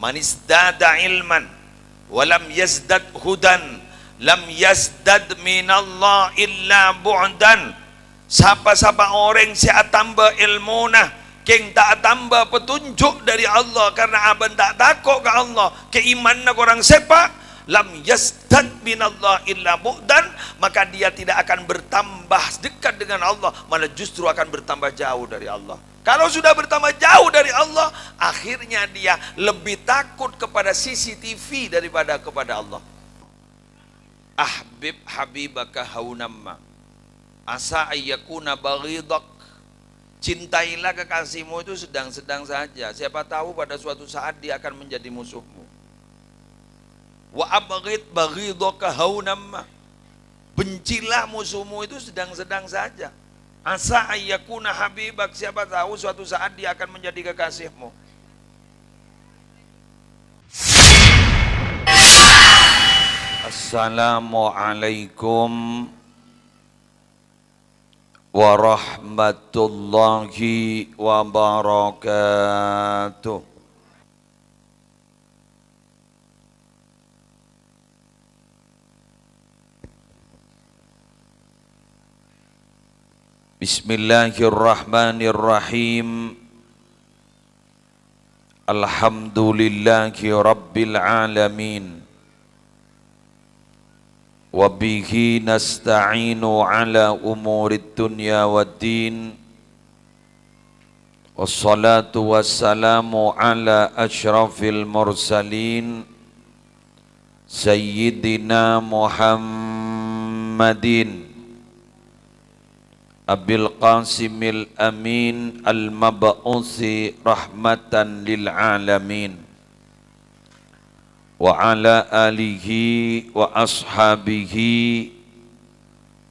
Man izdada ilman walam yazdad hudan lam yazdad minallah illa bu'dan. Siapa-siapa orang si atamba ilmu nah keng tak tambah petunjuk dari Allah karena aban tak takut ke Allah, keiman nak orang sepak, lam yazdad minallah illa bu'dan, maka dia tidak akan bertambah dekat dengan Allah, malah justru akan bertambah jauh dari Allah. Kalau sudah bertambah jauh dari Allah, akhirnya dia lebih takut kepada CCTV daripada kepada Allah. Ahbib habibaka haunamma asa ayyakuna baghidak. Cintailah kekasihmu itu sedang-sedang saja, siapa tahu pada suatu saat dia akan menjadi musuhmu. Wa abghid baghidaka haunamma, bencilah musuhmu itu sedang-sedang saja. Asa ayyakuna habibak, siapa tahu suatu saat dia akan menjadi kekasihmu. Assalamualaikum warahmatullahi wabarakatuh. Bismillahirrahmanirrahim. Alhamdulillahi rabbil alamin. Wabihi nasta'inu ala umurid dunya waddin. Wassalatu wassalamu ala ashrafil mursalin Sayyidina Muhammadin Abil Qasimil Amin Al-Mab'uthi rahmatan lil alamin wa ala alihi wa ashabihi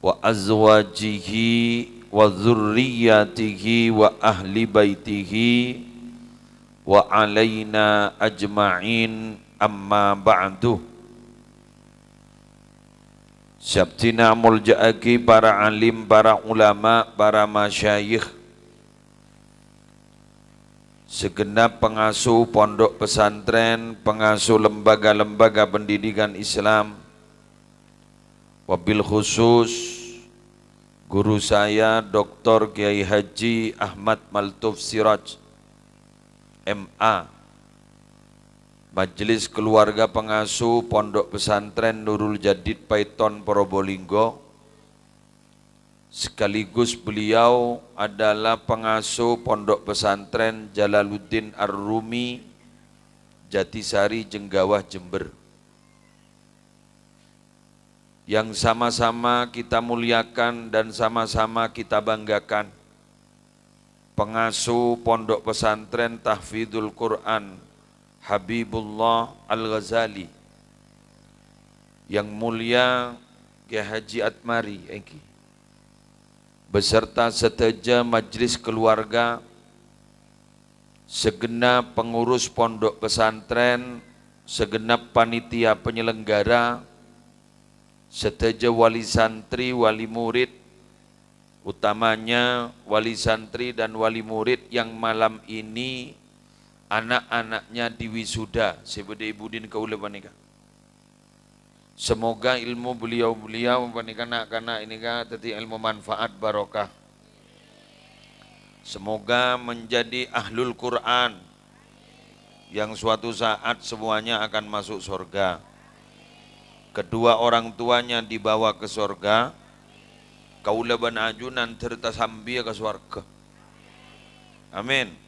wa azwajihi wa dzurriyyatihi wa ahli baitihi wa alaina ajma'in, amma ba'du. Sabtina muljaaki para alim, para ulama, para masyayikh, segenap pengasuh pondok pesantren, pengasuh lembaga-lembaga pendidikan Islam, wabil khusus guru saya Dr. Kiai Haji Ahmad Maltuf Siraj MA, Majelis Keluarga Pengasuh Pondok Pesantren Nurul Jadid Paiton Probolinggo, sekaligus beliau adalah pengasuh Pondok Pesantren Jalaluddin Ar-Rumi Jatisari Jenggawah Jember, yang sama-sama kita muliakan dan sama-sama kita banggakan, pengasuh Pondok Pesantren Tahfidzul Quran Habibullah Al-Ghazali, yang mulia Kiai Haji Atmari beserta seteja majelis keluarga, segenap pengurus pondok pesantren, segenap panitia penyelenggara, seteja wali santri, wali murid, utamanya wali santri dan wali murid yang malam ini anak-anaknya diwisuda sebede ibudin kaula panika. Semoga ilmu beliau-beliau anak-anak ini tadi ilmu manfaat barokah. Semoga menjadi ahlul Quran yang suatu saat semuanya akan masuk surga. Kedua orang tuanya dibawa ke surga. Kaula ban ajunan tertasambi ke surga. Amin.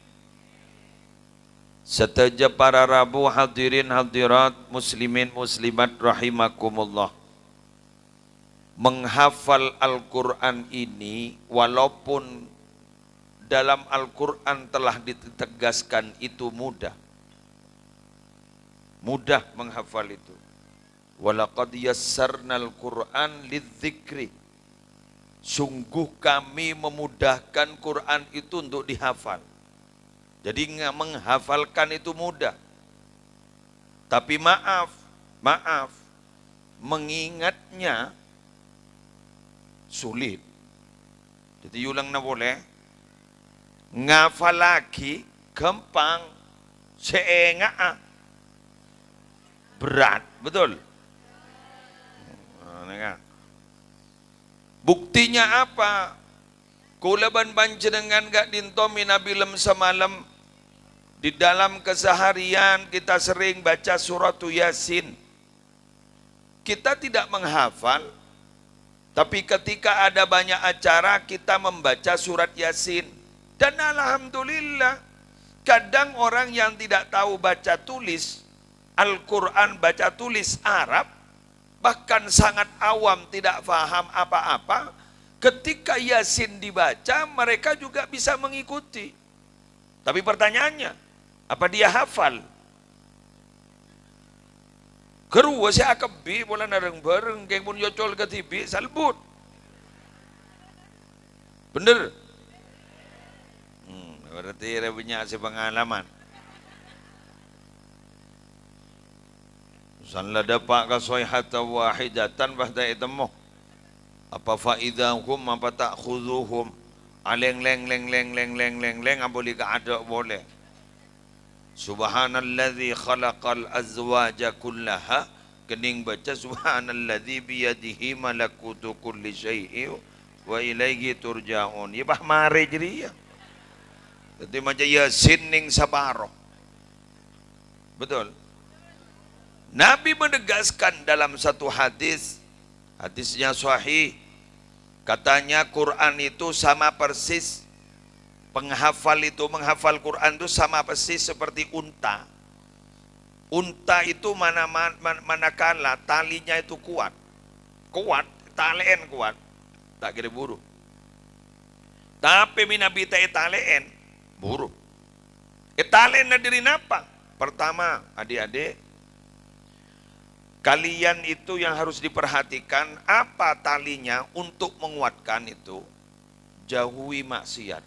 Seteja para rabu hadirin hadirat muslimin muslimat rahimakumullah. Menghafal Al-Quran ini, walaupun dalam Al-Quran telah ditegaskan itu mudah. Mudah menghafal itu. Walaqad yassarnal Quran lidzikri. Sungguh kami memudahkan Quran itu untuk dihafal. Jadi menghafalkan itu mudah. Tapi maaf, mengingatnya sulit. Jadi ulang na boleh. Ngafal lagi gampang, seenga berat, betul? Buktinya apa? Kulaban panjenengan gak dintomi Nabi lem semalam. Di dalam keseharian kita sering baca surat Yasin. Kita tidak menghafal, tapi ketika ada banyak acara kita membaca surat Yasin. Dan alhamdulillah, kadang orang yang tidak tahu baca tulis Al-Quran, baca tulis Arab, bahkan sangat awam tidak paham apa-apa, ketika Yasin dibaca mereka juga bisa mengikuti. Tapi pertanyaannya, apa dia hafal? Keruwa si akabi bola nareng bareng keng pun yocol ke TV salbut. Bener? Berarti dia punya si pengalaman. Sanla dapat ka sayhatan wahidatan bahda itemu. Apa faidahum apa ta'khuduhum aleng leng leng leng leng leng leng leng boleh ka ada boleh. Subhanalladzi khalaqal azwaja kullaha, kening baca subhanalladzi biyadihi malakutu kulli syai'in wa ilaihi turja'un. Ya bah mare jadi ya. Jadi macam Yasin ning sabaro. Betul. Nabi menegaskan dalam satu hadis, hadisnya sahih, katanya Quran itu sama persis, penghafal itu menghafal Quran itu sama persis seperti unta. Unta itu manakala talinya itu kuat, talen kuat, tak kira buru. Tapi Nabi tak talen buru. Talen diri apa? Pertama, adik-adik, kalian itu yang harus diperhatikan apa talinya untuk menguatkan itu. Jauhi maksiat.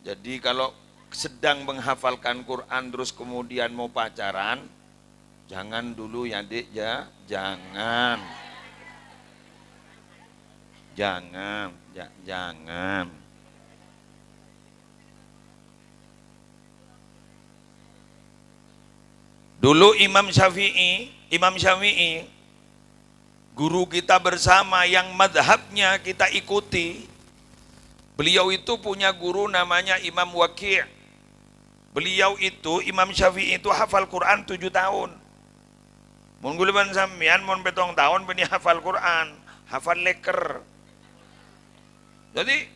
Jadi kalau sedang menghafalkan Quran terus kemudian mau pacaran, jangan dulu ya Dik ya, jangan. Jangan. Dulu Imam Syafi'i, guru kita bersama yang madhabnya kita ikuti. Beliau itu punya guru namanya Imam Waqi'. Beliau itu, Imam Syafi'i itu hafal Quran 7 tahun. Mun guliban sampean mun 7 tahun beni hafal Quran, hafal leker. Jadi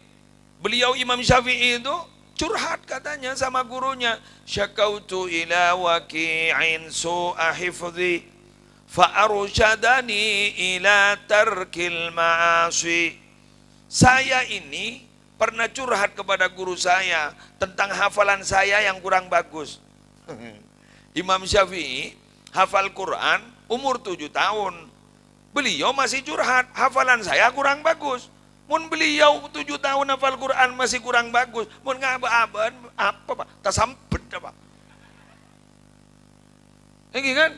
beliau Imam Syafi'i itu curhat katanya sama gurunya, syakautu ila waqi'in su'a hifdhi fa arsyadani ila tarkil ma'asi. Saya ini pernah curhat kepada guru saya tentang hafalan saya yang kurang bagus. Imam Syafi'i hafal Quran umur 7 tahun. Beliau masih curhat, hafalan saya kurang bagus. Mun beliau 7 tahun hafal Quran masih kurang bagus. Mun ngaba-aban apa Pak? Tasampet apa? Ini kan?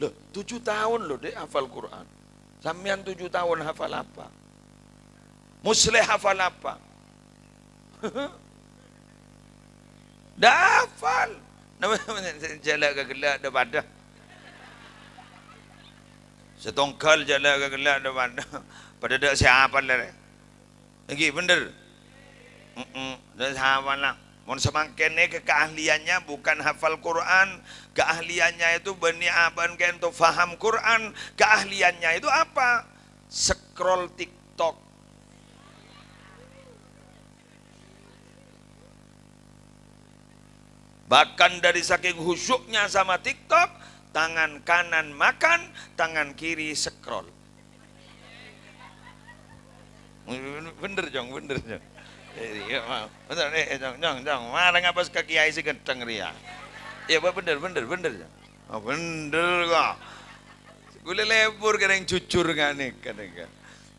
Loh, 7 tahun loh dek hafal Quran. Sampean 7 tahun hafal apa? Musleh hafal apa? Dah hafal. Namanya jalak ke gelak dah pada. Setongkal jalak ke gelak dah pada. Pada dak siapa lah. Lagi bener. Dah siapa lah. Mun semakin ni keahliannya bukan hafal Quran, keahliannya itu bani aban kan untuk faham Quran, keahliannya itu apa? Scroll TikTok. Bahkan dari saking khusyuknya sama TikTok, tangan kanan makan, tangan kiri scroll. Bener Jong. Bener Jong. Mana ngapa kaki ai si genteng ria. Ya bener Jong. Oh bener kok. Gule lebur kadang jujur kan nih kadang.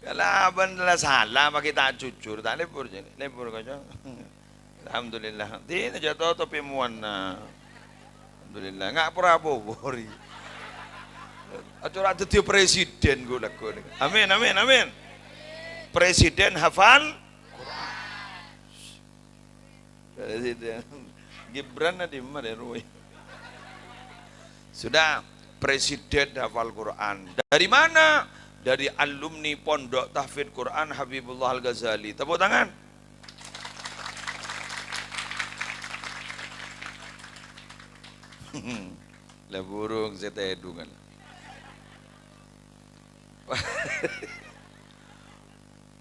Kalau abang lah salah pakai tak jujur, tak lebur je. Lebur kau Jong. Alhamdulillah. Tidak jatuh topi muana. Alhamdulillah. Ngak Prabowo ri. Acara jadi presiden gue lakukan. Amin. presiden hafal Presiden Gibran di mana Roy? Sudah presiden hafal Quran. Dari mana? Dari alumni Pondok Tahfidz Quran Habibullah Al-Ghazali. Tepuk tangan. Lah burung setedu kan.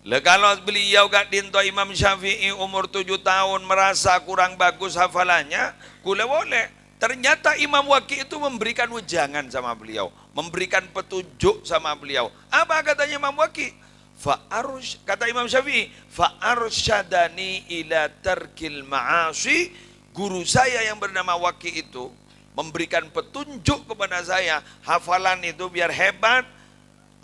Lah kalau beliau gak dinto Imam Syafi'i umur 7 tahun merasa kurang bagus hafalannya, kula boleh. Ternyata Imam Waqi itu memberikan wejangan sama beliau, memberikan petunjuk sama beliau. Apa katanya Imam Waqi? Kata Imam Syafi'i, fa'arsyadani ila tarkil ma'asi. Guru saya yang bernama Waqi itu memberikan petunjuk kepada saya, hafalan itu biar hebat,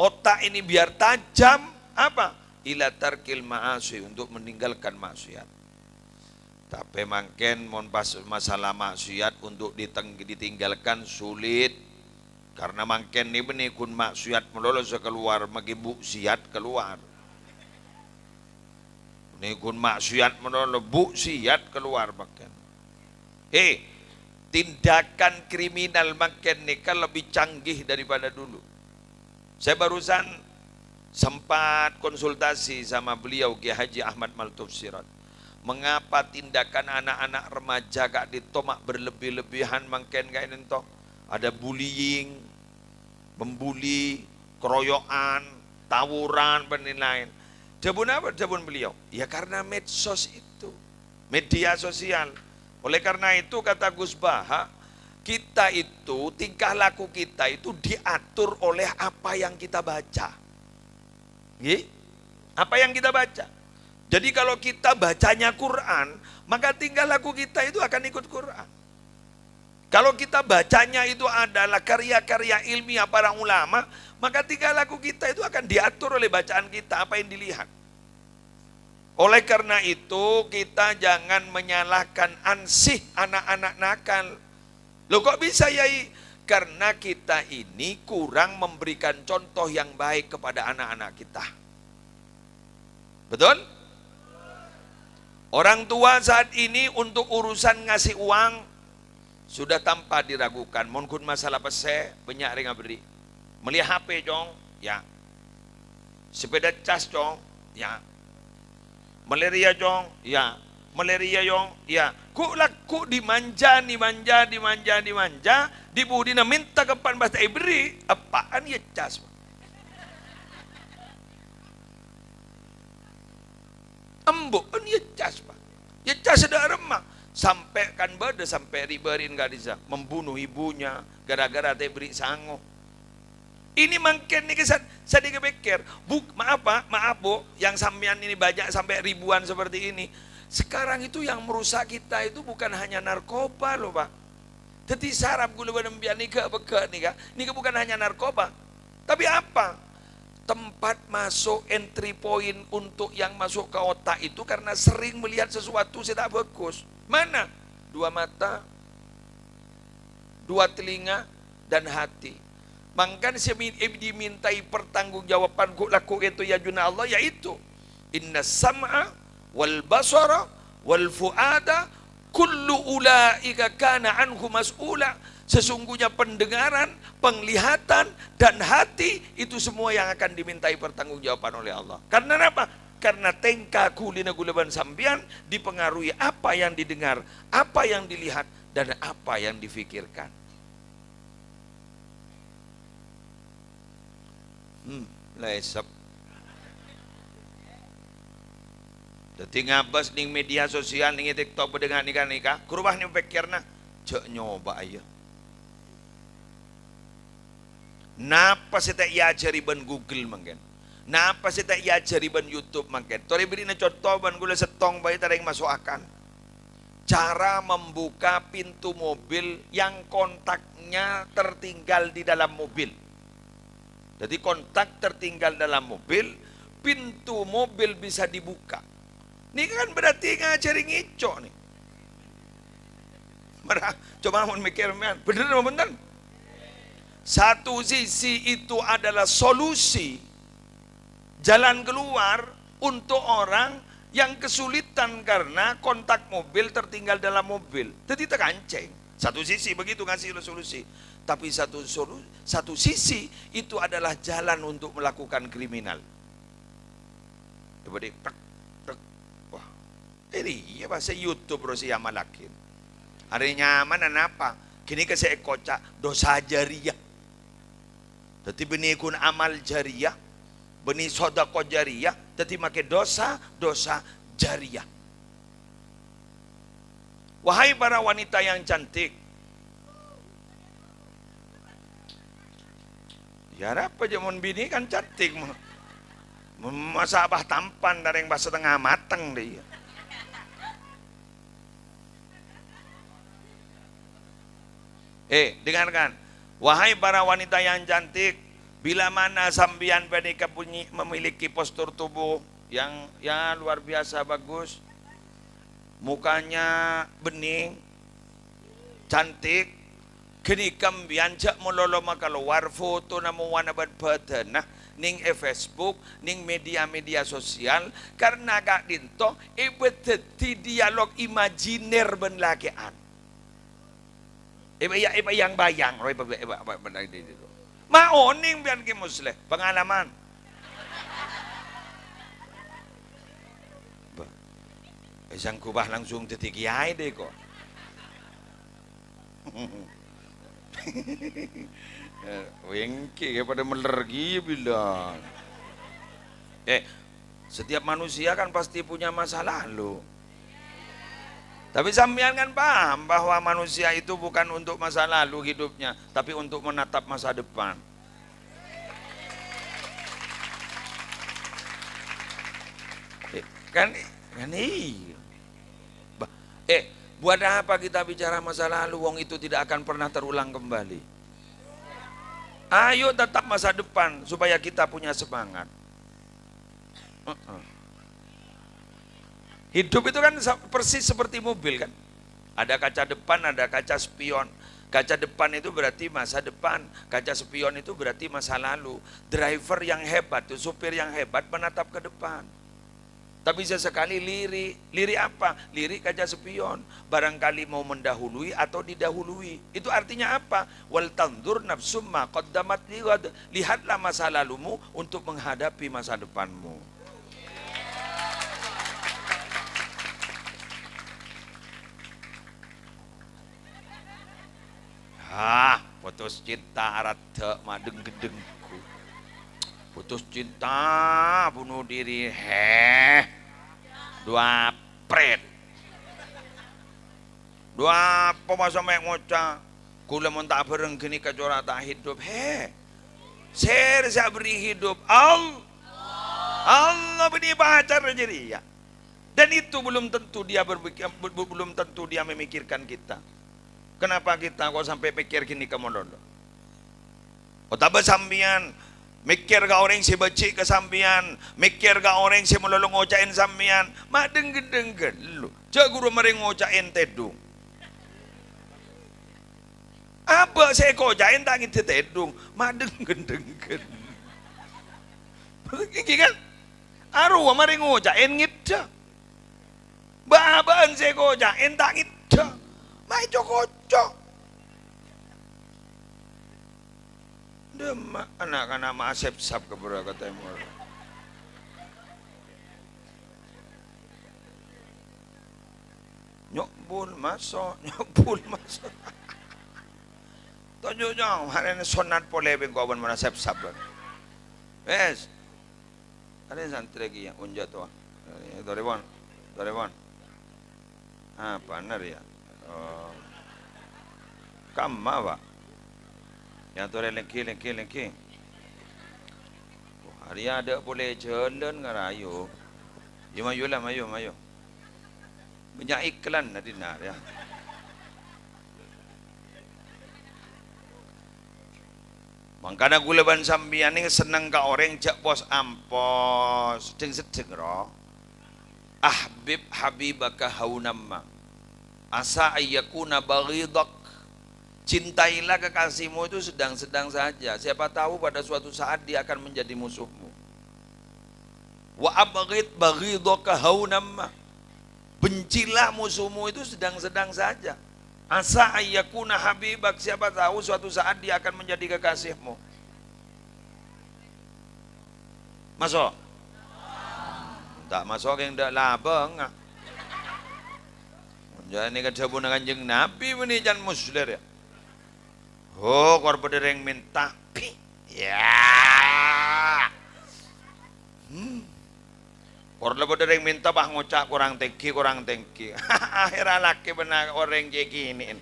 otak ini biar tajam, apa? Ila tarkil ma'asi, untuk meninggalkan maksiat. Tapi mungkin masalah maksiat untuk ditinggalkan sulit, karena mungkin ini benih kun maksiat melolos keluar magi buksiat keluar. Ini kun maksiat melolos buksiat keluar mungkin. Tindakan kriminal makin ini kan lebih canggih daripada dulu. Saya barusan sempat konsultasi sama beliau Kiai Haji Ahmad Maltuf Sirat. Mengapa tindakan anak-anak remaja gak ditomak berlebih-lebihan makin kayak ini toh? Ada bullying, membuli, keroyokan, tawuran, penilaian. Jabun apa? Jabun beliau. Ya karena medsos itu, media sosial. Oleh karena itu kata Gus Baha, kita itu, tingkah laku kita itu diatur oleh apa yang kita baca. Apa yang kita baca. Jadi kalau kita bacanya Quran, maka tingkah laku kita itu akan ikut Quran. Kalau kita bacanya itu adalah karya-karya ilmiah para ulama, maka tingkah laku kita itu akan diatur oleh bacaan kita, apa yang dilihat. Oleh karena itu kita jangan menyalahkan ansih anak-anak nakal. Loh kok bisa Yai? Karena kita ini kurang memberikan contoh yang baik kepada anak-anak kita. Betul? Orang tua saat ini untuk urusan ngasih uang sudah tanpa diragukan. Mungkin masalah pese banyak yang beri. Melihat HP jong, ya. Sepeda cas jong, ya. Malaria jong, ya. Malaria jong, ya. Ku laku dimanja, dibudina minta kepan bahasa ibri, apaan ya cas? Embuk, ya cas pak. Ya cas ada remah. Sampai kan beda sampai riberin gadisa membunuh ibunya gara-gara teh beri sango. Ini makin nih kesan saya dikepikir. Maaf bu, yang sampean ini banyak sampai ribuan seperti ini. Sekarang itu yang merusak kita itu bukan hanya narkoba loh pak. Jadi sarap gula benembian nikah bukan hanya narkoba. Tapi apa? Tempat masuk entry point untuk yang masuk ke otak itu karena sering melihat sesuatu tidak bagus. Mana? 2 mata, 2 telinga, dan hati. Maka dimintai pertanggungjawaban laku itu ya juna Allah, yaitu inna sam'a wal basara wal fuada kullu ulaika kana anhu mas'ula. Sesungguhnya pendengaran, penglihatan, dan hati itu semua yang akan dimintai pertanggungjawaban oleh Allah. Karena apa? Karena tengka kulina gulaban sambian dipengaruhi apa yang didengar, apa yang dilihat, dan apa yang difikirkan. Lesep. Jadi ngabas ning media sosial ning TikTok dengan nikah kurubah nih pikirna cek nyoba aja. Napa saya tak iajari ban Google mungkin. Napa saya tak iajari ban YouTube mungkin. Tori beri na contoh ban gula setong bayi tadi yang masuk akan. Cara membuka pintu mobil yang kontaknya tertinggal di dalam mobil. Jadi kontak tertinggal dalam mobil, pintu mobil bisa dibuka. Ini kan berarti ngajari ngicok nih. Coba mau mikir, bener apa bener? Satu sisi itu adalah solusi, jalan keluar, untuk orang yang kesulitan karena kontak mobil tertinggal dalam mobil. Jadi terkancing. Satu sisi begitu ngasih solusi. Tapi satu sisi itu adalah jalan untuk melakukan kriminal. Coba deh, wah, ini ya bahasa YouTube Rosi Amalakin. Hari nyaman apa? Kini saya kocak dosa jariah. Jadi benih kun amal jariah, benih sodako jariah. Jadi make dosa jariah. Wahai para wanita yang cantik, ya apa jamun bini kan cantik, masa abah tampan dari yang bahasa tengah matang dia. Dengarkan, wahai para wanita yang cantik, bila mana sambian pernikah memiliki postur tubuh yang ya luar biasa bagus, mukanya bening, cantik, kini kambian cak melolo makaluar foto namu wana badan nah ning Facebook, ning media-media sosial karena gak dinto ibeteti dialog imajiner ben lakean. Iba yang bayang, maoning biar ki musleh pengalaman. Isang kubah langsung tetikiai deh kok. Wengki pada melergi bilang. Setiap manusia kan pasti punya masa lalu. Tapi sampean kan paham bahwa manusia itu bukan untuk masa lalu hidupnya, tapi untuk menatap masa depan. Kan iya. Buat apa kita bicara masa lalu, wong itu tidak akan pernah terulang kembali. Ayo tetap masa depan supaya kita punya semangat. Hidup itu kan persis seperti mobil kan. Ada kaca depan, ada kaca spion. Kaca depan itu berarti masa depan, kaca spion itu berarti masa lalu. Driver yang hebat, supir yang hebat menatap ke depan. Tapi sesekali lirik apa? Lirik kaca spion. Barangkali mau mendahului atau didahului. Itu artinya apa? Wal tanzur nafsum ma qaddamat lighad. Lihatlah masa lalumu untuk menghadapi masa depanmu. Putus cinta arata madeng gedengku. Putus cinta bunuh diri dua pret. Dua pemasa mek ngoca kula mun tak bareng gini kacora tak hidup ser saya beri hidup Allah beri pacar jadi ya. Dan itu belum tentu dia belum tentu dia memikirkan kita. Kenapa kita kok sampai pikir gini ke mododo? Otaba sambian mikir ga orang si becik ke sambian, mikir ga orang si melolong ngocain sambian, mak denggen lu. Jak guru mereng ngocain tedung. Apa saya ngocain tak ngite tedung, mak denggen. Iki kan aru mereng ngocain ngita. Babaan saya ngocain tak ngita. Mai cocok. Demak anak-anak maasep-sap keberapa temur. Nyokbul masuk. Tunjuk jauh, hari ini sonat polebeng kawan mana sep-sap. Yes. Ada santri lagi yang unjat tuh. Doribon. Apa benar ya? Kamma pak yang tu lengki hari ada boleh jalan ngarayu mayu banyak iklan nanti nak ya mangkana guleban sambian ni senang ka orang jak pos ampos sedeng roh habibaka haunamma asa ayyakuna baghidak. Cintailah kekasihmu itu sedang-sedang saja. Siapa tahu pada suatu saat dia akan menjadi musuhmu. Wa abghid baghidaka haunam. Bencilah musuhmu itu sedang-sedang saja. Asa ayyakuna habibak, siapa tahu suatu saat dia akan menjadi kekasihmu. Masuk? Tak masuk yang tak labang. Jadi kerja pun Kanjeng Nabi ini jangan muslir ya. Oh, korban yang minta pi. Ya. Korban yang minta bah ngocak kurang tengki. Akhirnya laki benar orang kayak gini.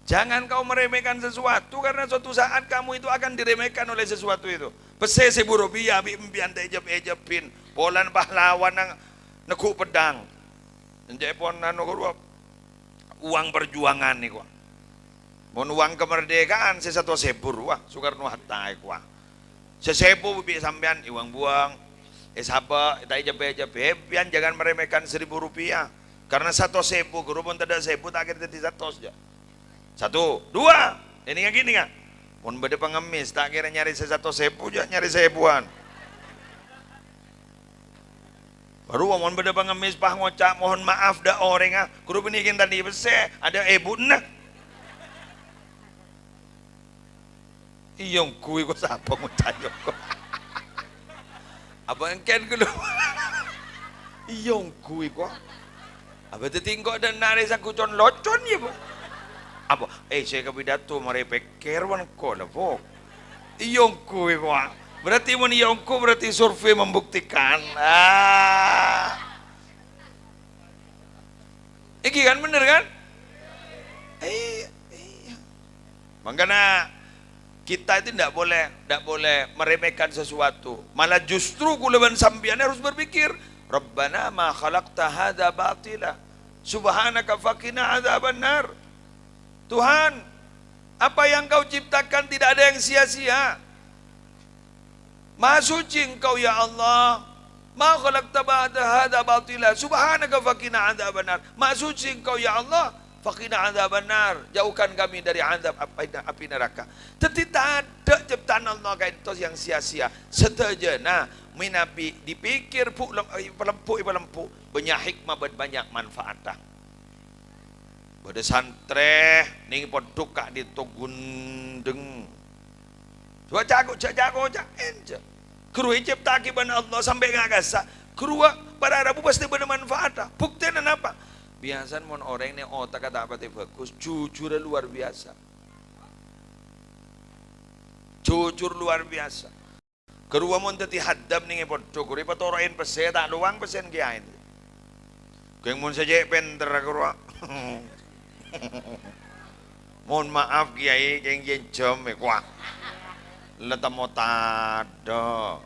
Jangan kau meremehkan sesuatu, karena suatu saat kamu itu akan diremehkan oleh sesuatu itu. Pese seburu biya impian ejep-ejepin, polan pahlawan nang neku pedang. Njai pon anu uang perjuangan nih gua. Mon uang kemerdekaan sesatu sebur wah Soekarno Hatta gua. Sesepu bi sampean uang buang. Sapa ta ejep-ejep pian jangan meremehkan Rp1.000. Karena satu sepu guru pun tidak sepu tak kira tidak saja. 1, 2, ini nggak gini nggak? Mun bade pengemis tak kira nyari sesatu sepu aja nyari sepuan. Baru mun bade pengemis pah ngocak mohon maaf dah orang guru benikin tadi bese ada ibu nah. Iyong kui ko sapa ngocak ko. Apa engken kulo? Iyong kui ko. Apa tetingko dan nari sa kucon locon ya po. Apa? Saya kapidato maripekkerwan ko na po. Iyongko ko. Berarti mo iyongko berarti survei membuktikan. Iki kan bener kan? Makanya kita itu tidak boleh meremehkan sesuatu. Malah justru kulaban sambian harus berpikir, Rabbana ma khalaqta hadza batila. Subhanaka faqina adzaban nar. Tuhan, apa yang kau ciptakan tidak ada yang sia-sia. Maha suci engkau ya Allah. Ma khalaqta hadza batila. Subhanaka faqina adzabannar. Maha suci engkau ya Allah. Faqina adzabannar. Jauhkan kami dari azab api neraka. Tetapi tak ada ciptaan Allah kayak itu yang sia-sia. Setajana minapi dipikir pelempu banyak hikmah banyak manfaat. Pada santre ning podok kak ditogundeng. Coba jago enja. Kerui ciptaki bana Allah sampai ngagasa. Kerua para Arabu pasti benar manfaat. Buktinya apa? Biasa mon orang ini otak kata apa bagus, jujur luar biasa. Jujur luar biasa. Kerua mon teti hadap ning podok, kuri patoroin pesen tak luang pesen kiain. Keng mon saja penter kerua. Mohon maaf kiai keng jam kuah letamo tado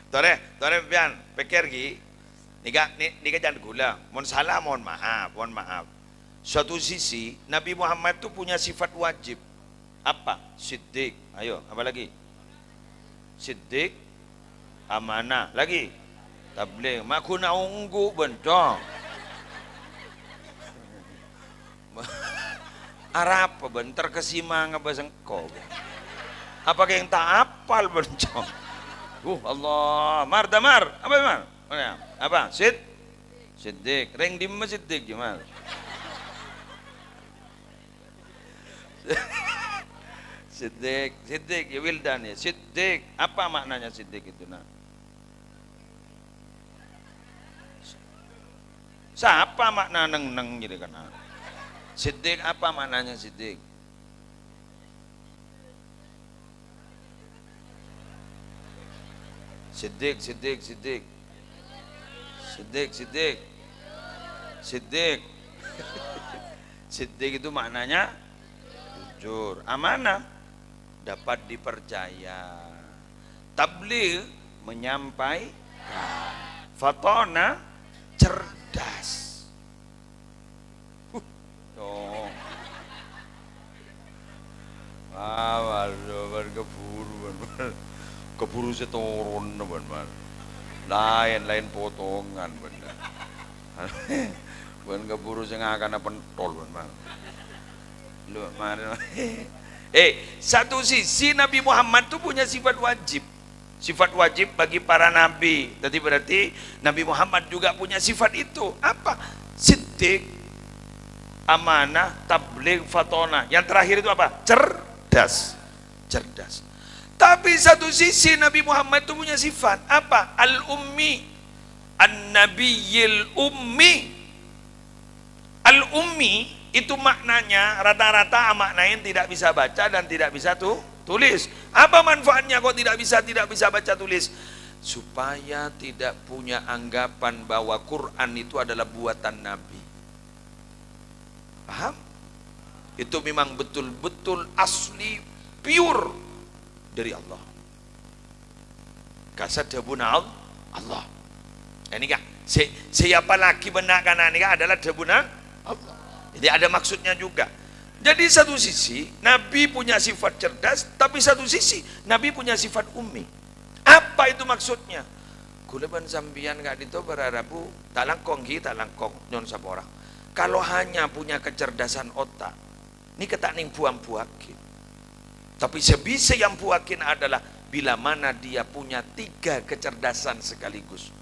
tore pian pikir ki nika jangan gula mohon salah mohon maaf suatu sisi Nabi Muhammad itu punya sifat wajib apa? Siddiq, ayo apa lagi? Siddiq, amanah, lagi tabligh, makuna unggu bentong Arab bentar kesima ngebaseng kau. Apa yang tak apal bencong? Allah, damar, apa mar? Apa? Siddiq, ring dim Siddiq gimana? Siddiq ya Wildan ya. Siddiq, apa maknanya Siddiq itu nah? Siapa makna neng gitu kan? Siddiq apa maknanya Siddiq? Siddiq Siddiq itu maknanya jujur, amanah, dapat dipercaya. Tabligh menyampaikan, fatona cerdas. Waduh, keburu seturun benar. Lain potongan benar. Bukan keburu sing akan pentol benar. Lu mari Satu sisi Nabi Muhammad itu punya sifat wajib. Sifat wajib bagi para nabi. Jadi berarti Nabi Muhammad juga punya sifat itu. Apa? Siddiq, amanah, tabligh, fatona. Yang terakhir itu apa? Cerdas. Cerdas. Tapi satu sisi Nabi Muhammad itu punya sifat apa? Al-ummi. An-nabiyil ummi. Al-ummi itu maknanya rata-rata maknain tidak bisa baca dan tidak bisa tulis. Apa manfaatnya kok tidak bisa baca tulis? Supaya tidak punya anggapan bahwa Quran itu adalah buatan Nabi. Paham? Itu memang betul-betul asli, pure dari Allah. Kasadabuna Allah. Ini kak, siapa lagi benar kanan ini adalah debuna Allah. Jadi ada maksudnya juga. Jadi satu sisi Nabi punya sifat cerdas, tapi satu sisi Nabi punya sifat ummi. Apa itu maksudnya? Kuleban sambian gak dito berarabu talangkong nyon sapora. Kalau hanya punya kecerdasan otak, ini ketaning puakin. Tapi sebisa yang puakin adalah bila mana dia punya 3 kecerdasan sekaligus.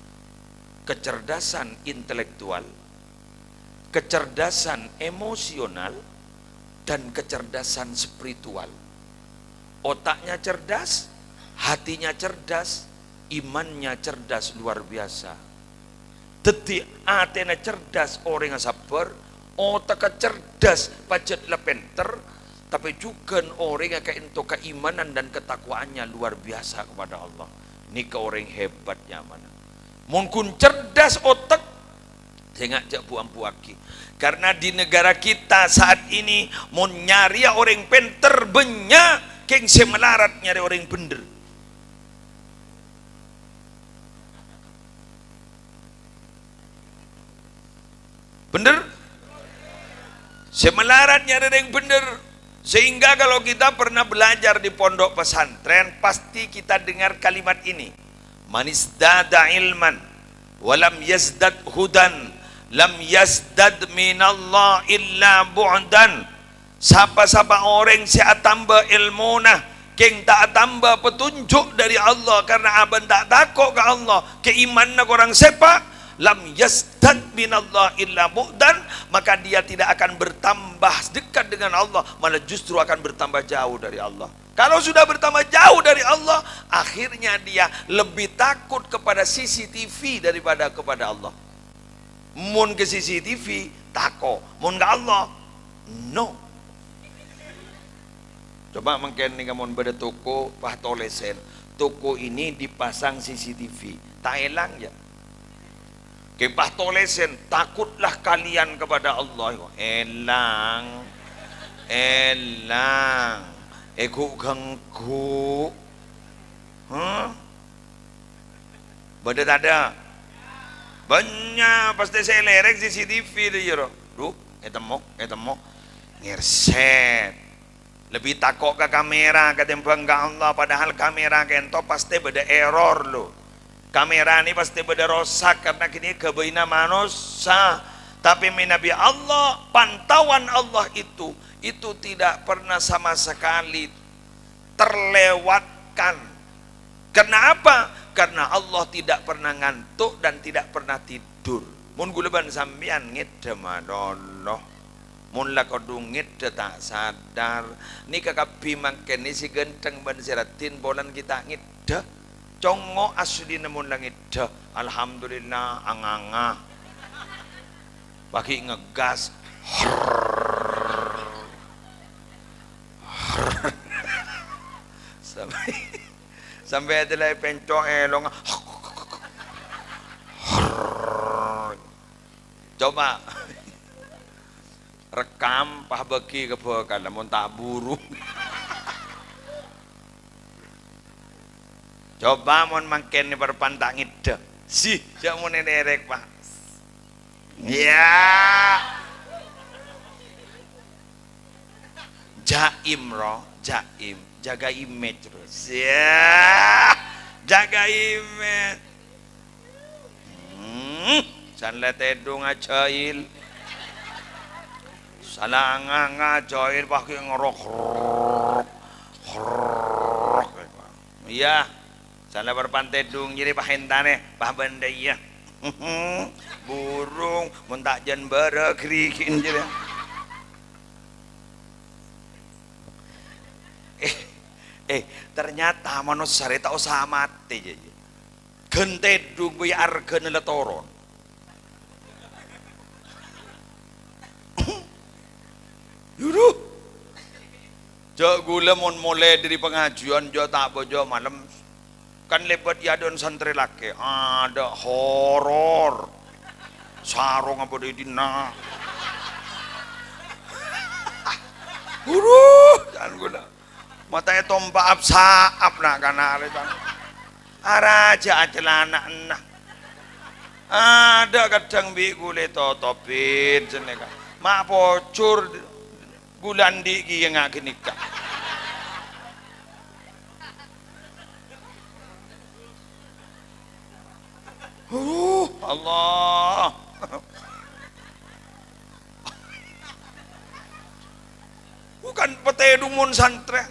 Kecerdasan intelektual, kecerdasan emosional, dan kecerdasan spiritual. Otaknya cerdas, hatinya cerdas, imannya cerdas luar biasa. Dadi atena cerdas orang yang sabar, otak cerdas pacet lepenter, tapi juga orang yang keinto keimanan dan ketakwaannya luar biasa kepada Allah. Ini ke orang hebatnya mana? Mungkin cerdas otak, saya ngajak puaki. Karena di negara kita saat ini mau nyari orang penter banyak, keng semelarat nyari orang bener. Bener? Semelarat nyari orang bener. Sehingga kalau kita pernah belajar di pondok pesantren, pasti kita dengar kalimat ini. Manisdada ilman walam yazdad hudan lam yazdad minallah illa bu'dan. Siapa-siapa orang si atamba ilmunah keng tak tambah petunjuk dari Allah karena aban tak takut ke Allah, keimanan orang sepak, lam yazdad minallah illa bu'dan, maka dia tidak akan bertambah dekat dengan Allah, malah justru akan bertambah jauh dari Allah. Kalau sudah bertambah jauh dari Allah, akhirnya dia lebih takut kepada CCTV daripada kepada Allah. Mun ke CCTV takut, mun ke Allah no. Coba mungkin nih kamu beda toko pahtolesen, toko ini dipasang CCTV, tak elang ya. Ke pahtolesen, takutlah kalian kepada Allah. Elang, ego ganggu, beda ada, banyak pasti saya lerek CCTV deh jero, etemo, ngerset, lebih takut ke kamera ketimbang ke Allah, padahal kamera kento pasti beda error lo, kamera ini pasti beda rosak karena kini kebaina manusia, tapi Nabi Allah, pantauan Allah itu tidak pernah sama sekali terlewatkan. Kenapa? Karena Allah tidak pernah ngantuk dan tidak pernah tidur. Mun guleban sambian ngide madono, mun lakodung ngide tak sadar. Ni kakapi mangkeni si genteng ban siratin bolan kita ngide. Congo asli namun langide. Alhamdulillah anganga. Bagi ngegas. sampai adalah pencok elong. Coba rekam pah bagi ke bekal namun tak burung. Coba mon mangken ni berpantak ngide sih jak mon derek pak ya jaim jaga image terus ya, jaga image. Sanlet edung ajail salah ngajoin pakai ngerok. Iya, salah berpantai dung jadi pahentane, pah benda iya. Burung mentak jan berekrikin jadi. Ternyata manusia tak usah mati jadi. Gente dung biar kena toron. Yuduh, jauh gula mon mulai dari pengajuan jauh tak bojo malam kan lebat ya don santri laki ada horor sarung apa di dina. Kan gula matanya tombak saap nak kana kan araja celana nah ada kadang bi gule totopin jeneka mak pocur bulan digi yang ngak nikah. Allah. Bukan pete dumun santri.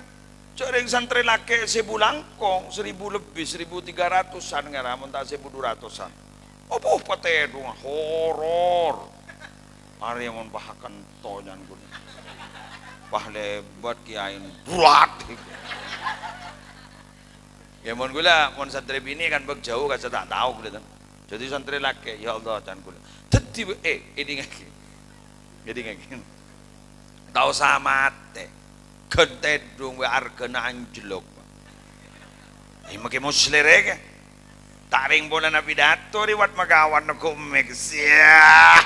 Cering santri laki 1000 langkong, 1000 lebih, 1300-an ngaramun tak 1200-an. Apa pete dung horor. Ari yang bahakan tonyan gun. Pah lebat kiain buat. Ya mon gula mon santri bini kan beg jauh kan tak tahu gula. Jadi santri laki ya Allah can gula. Dadi ini ngaki. Jadi ngaki. Tahu samate. Gentedung we argana anjlok. Makin muslere ke. Taring bola na pidato riwat magawan ko megsia.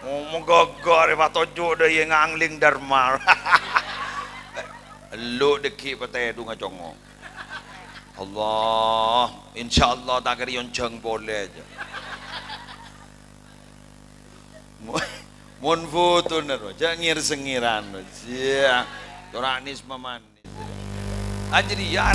Mogogor patojo da yang angling dharma. Lu deki pate dunga congo. Allah, insyaallah tak kari yon jeng boleh aja. Mun foto nero, jangan sengiran. Ya, toranis mamani. Ajri ya.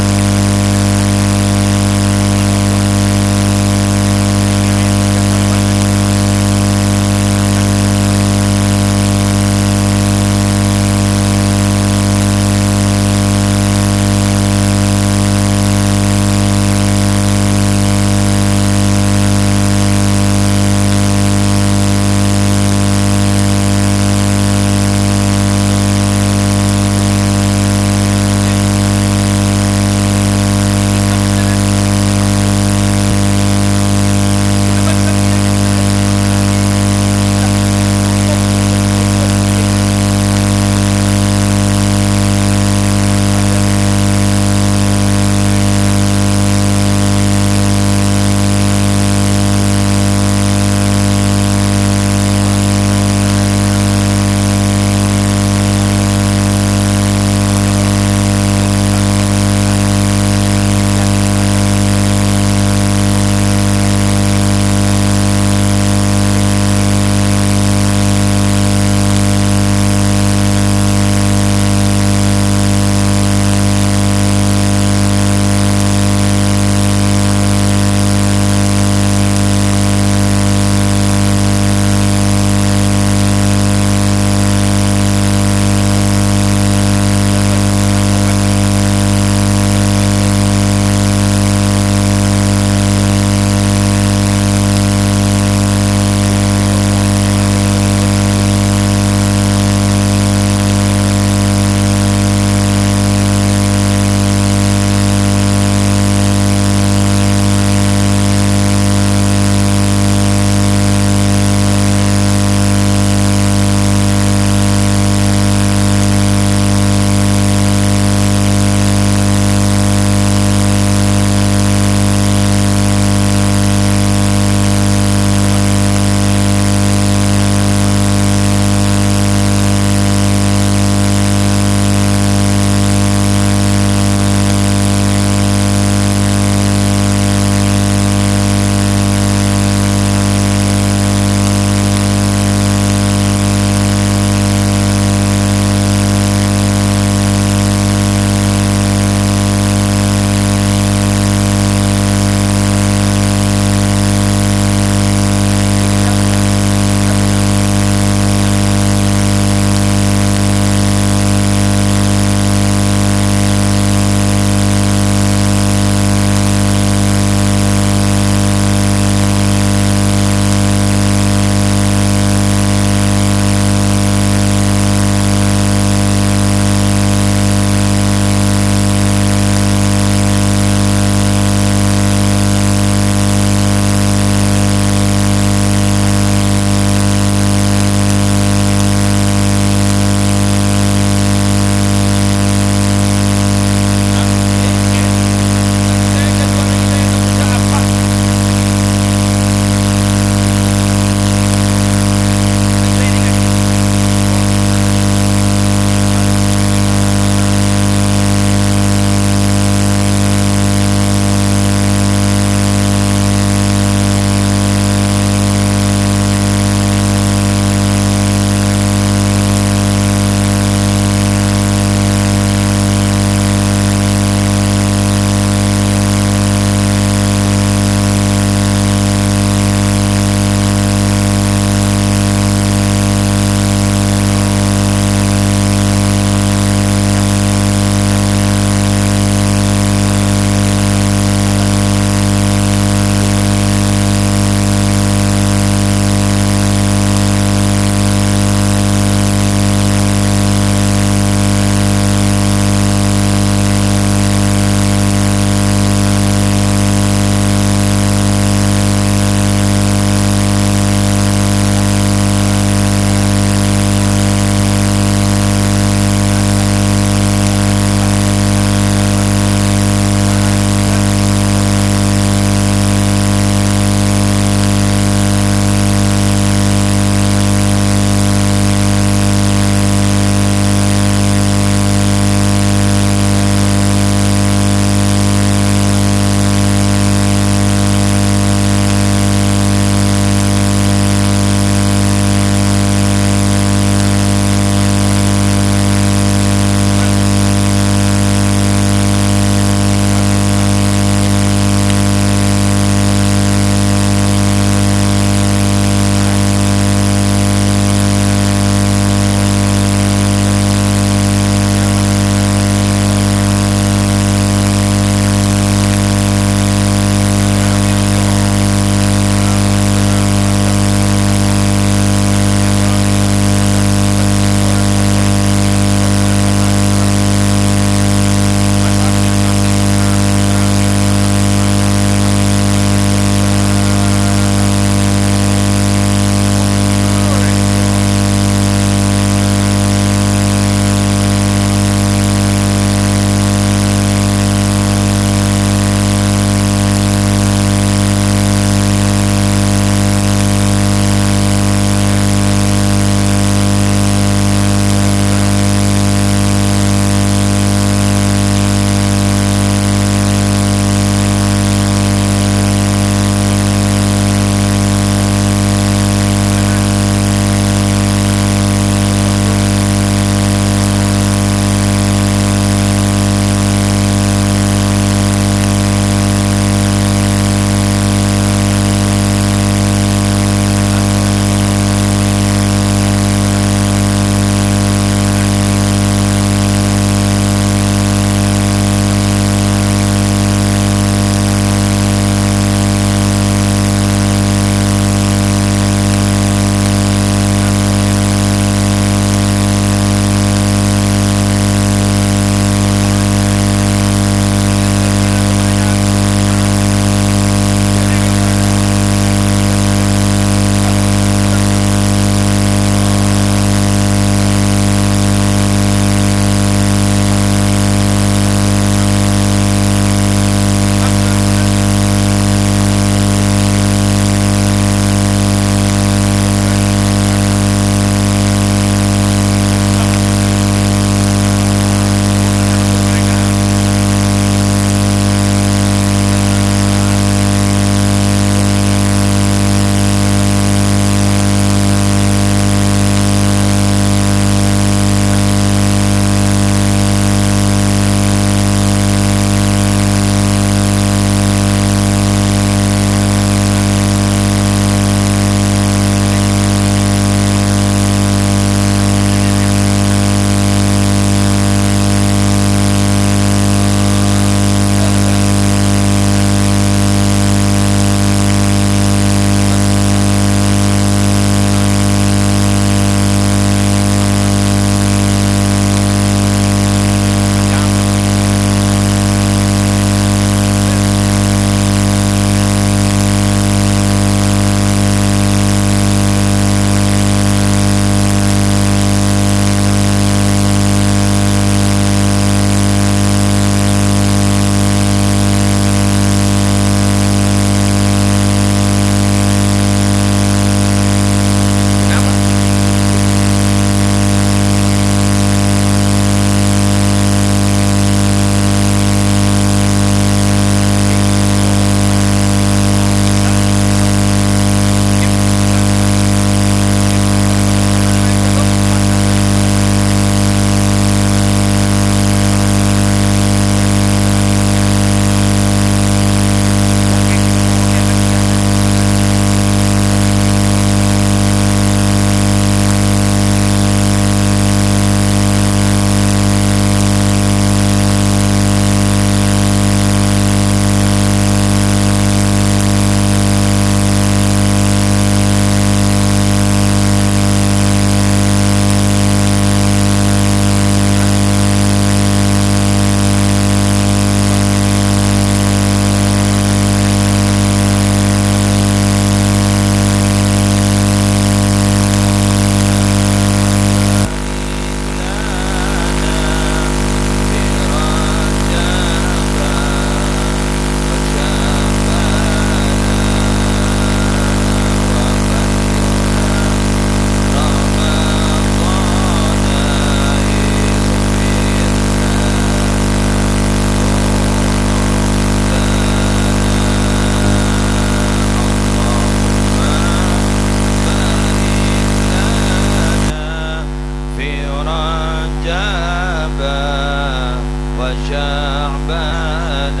وشعبان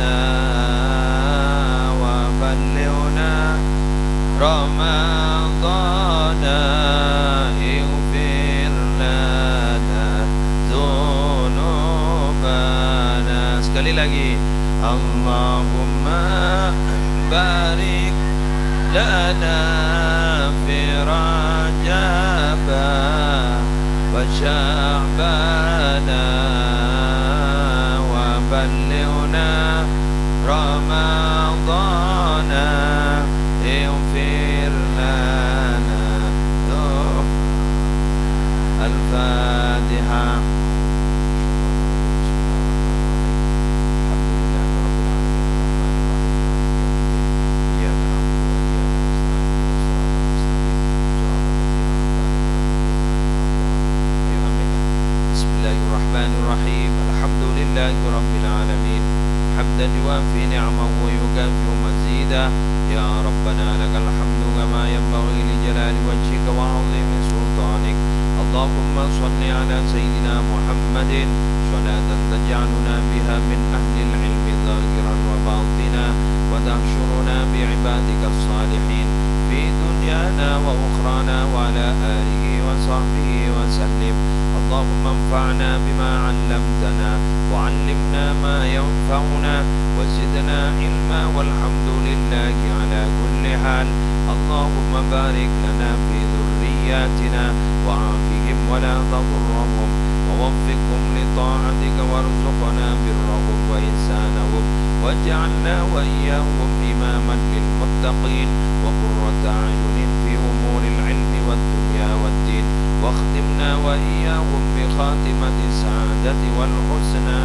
وبلغنا رمضان اغفر لنا ذنوبنا. Sekali lagi, Allahumma barik lana fi Rajab wa Sya'bana wa ballighna Ramadana ighfir lana. Al-Fatihah. Bismillahirrahmanirrahim. Alhamdulillahi rabbil alamin. Hamdan yuwafi ni'amahu wa yukafi mazidah. Ya Rabbana lakal hamdu kama yanbaghi li jalali wajhika wa 'azimi sultanik. Allahumma salli ala sayyidina Muhammadin salatan taj'aluna biha min ahli al-ilmi zahiran wa batina wa tahsyuruna bi ibadika as-salihin fi dunyana wa ukhrana wa ala alihi wa sahbihi wa sallim. اللهم انفعنا بما علمتنا وعلمنا ما ينفعنا وزدنا علما والحمد لله على كل حال. اللهم بارك لنا في ذرياتنا وعافهم ولا تضرهم ووفقهم لطاعتك وارزقنا برهم وإحسانهم واجعلنا وإياهم إماما للمتقين وقرة أعين في أمور العلم والدنيا والدين. واختمنا وإياهم بخاتمة السعادة والحسنى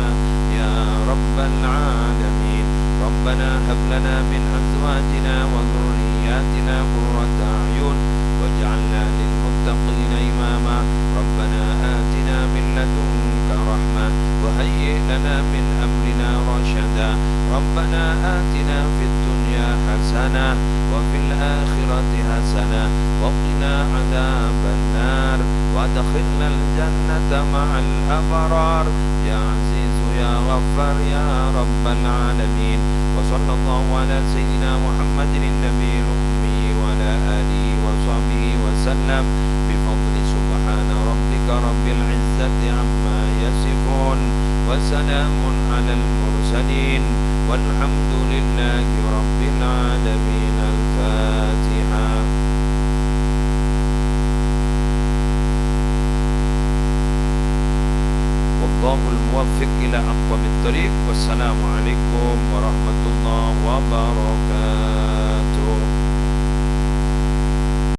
يا رب العالمين. ربنا هب لنا من أزواجنا وذرياتنا قرة أعين واجعلنا للمتقين إماما. ربنا آتنا من لدنك رحمة وهيئ لنا من أمرنا رشدا. ربنا آتنا في الدنيا حسنة وفي الآخرة حسنة وقنا عذاب النار وادخلنا الجنة مع الأبرار يا عزيز يا غفار يا رب العالمين. وصلى الله على سيدنا محمد النبي الأمي وعلى آله وصحبه وسلم بفضل سبحان ربك رب العزة عما يصفون وسلام على المرسلين والحمد لله رب العالمين. الفاتحة. والله الموفق إلى أقوم الطريق. والسلام عليكم ورحمة الله وبركاته.